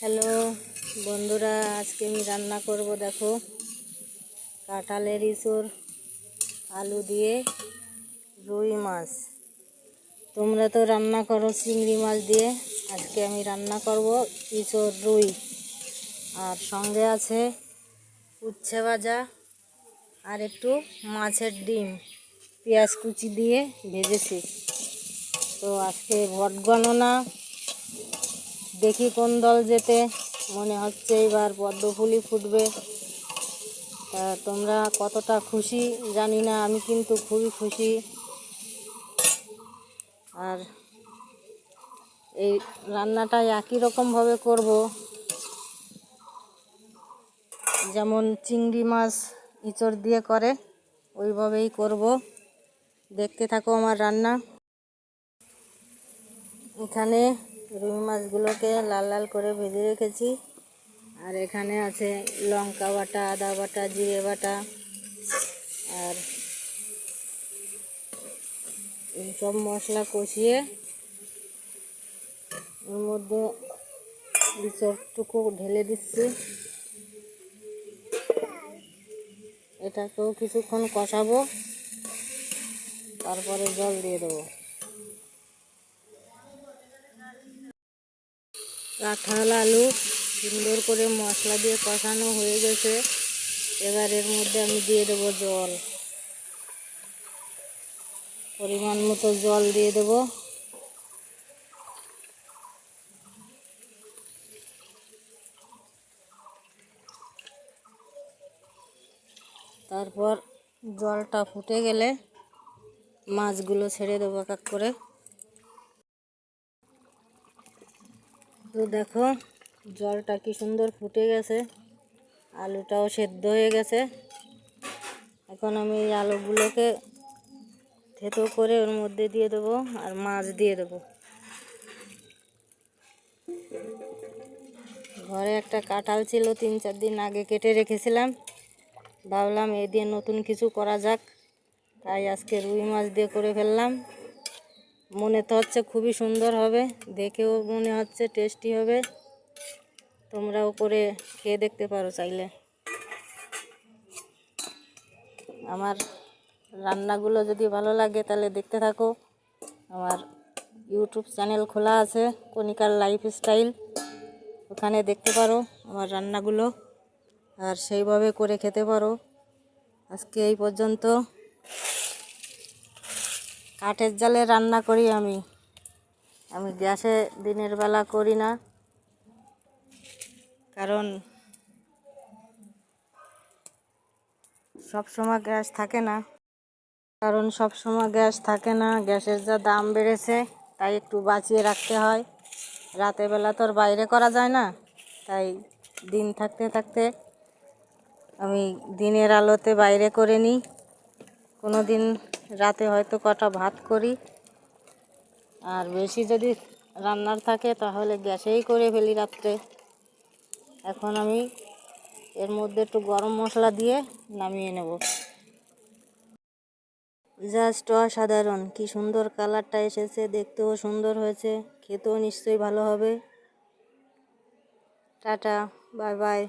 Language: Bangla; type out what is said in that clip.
হ্যালো বন্ধুরা, আজকে আমি রান্না করব। দেখো, কাঁঠালের ইঁচড় আলু দিয়ে রুই মাছ। তোমরা তো রান্না করো চিংড়ি মাছ দিয়ে, আজকে আমি রান্না করব ইঁচড় রুই। আর সঙ্গে আছে উচ্ছে ভাজা আর একটু মাছের ডিম পেঁয়াজ কুচি দিয়ে ভেজেছি। তো আজকে ভোট গণনা, দেখি কোন দল জেতে। মনে হচ্ছে এবার পদ্ম ফুলই ফুটবে। তা তোমরা কতটা খুশি জানি না, আমি কিন্তু খুবই খুশি। আর এই রান্নাটা একই রকমভাবে করব, যেমন চিংড়ি মাছ ইঁচড় দিয়ে করে ওইভাবেই করব। দেখতে থাকো আমার রান্না। এখানে রুই মাছগুলোকে লাল লাল করে ভেজে রেখেছি। আর এখানে আছে লঙ্কা বাটা, আদা বাটা, জিরে বাটা, আর সব মশলা কষিয়ে ওর মধ্যে ইঁচড়টুকু ঢেলে দিচ্ছি। এটাকেও কিছুক্ষণ কষাবো, তারপরে জল দিয়ে দেবো। কাঁঠাল আলু সুন্দর করে মশলা দিয়ে কষানো হয়ে গেছে। এবার এর মধ্যে আমি দিয়ে দেবো জল, পরিমাণ মতো জল দিয়ে দেবো। তারপর জলটা ফুটে গেলে মাছগুলো ছেড়ে দেবো এক এক করে। তো দেখো, জলটা কি সুন্দর ফুটে গেছে, আলুটাও সেদ্ধ হয়ে গেছে। এখন আমি এই আলুগুলোকে থেতো করে ওর মধ্যে দিয়ে দেবো আর মাছ দিয়ে দেবো। ঘরে একটা কাঁঠাল ছিল, 3-4 দিন আগে কেটে রেখেছিলাম। ভাবলাম এই দিয়ে নতুন কিছু করা যাক, তাই আজকে রুই মাছ দিয়ে করে ফেললাম। মনে তো হচ্ছে খুবই সুন্দর হবে, দেখেও মনে হচ্ছে টেস্টি হবে। তোমরাও করে খেয়ে দেখতে পারো চাইলে। আমার রান্নাগুলো যদি ভালো লাগে তাহলে দেখতে থাকো। আমার ইউটিউব চ্যানেল খোলা আছে, কণিকার লাইফস্টাইল, ওখানে দেখতে পারো আমার রান্নাগুলো, আর সেইভাবে করে খেতে পারো। আজকে এই পর্যন্ত। কাঠের জালে রান্না করি আমি গ্যাসে দিনের বেলা করি না, কারণ সব সময় গ্যাস থাকে না। গ্যাসের যা দাম বেড়েছে, তাই একটু বাঁচিয়ে রাখতে হয়। রাতের বেলা তো আর বাইরে করা যায় না, তাই দিন থাকতে থাকতে আমি দিনের আলোতে বাইরে করে নিই। কোনো দিন রাতে হয়তো কটা ভাত করি, আর বেশি যদি রান্নার থাকে তাহলে গ্যাসেই করে ফেলি রাত্রে। এখন আমি এর মধ্যে একটু গরম মশলা দিয়ে নামিয়ে নেব। জাস্ট অসাধারণ, কি সুন্দর কালারটা এসেছে, দেখতেও সুন্দর হয়েছে, খেতেও নিশ্চয়ই ভালো হবে। Tata, bye bye.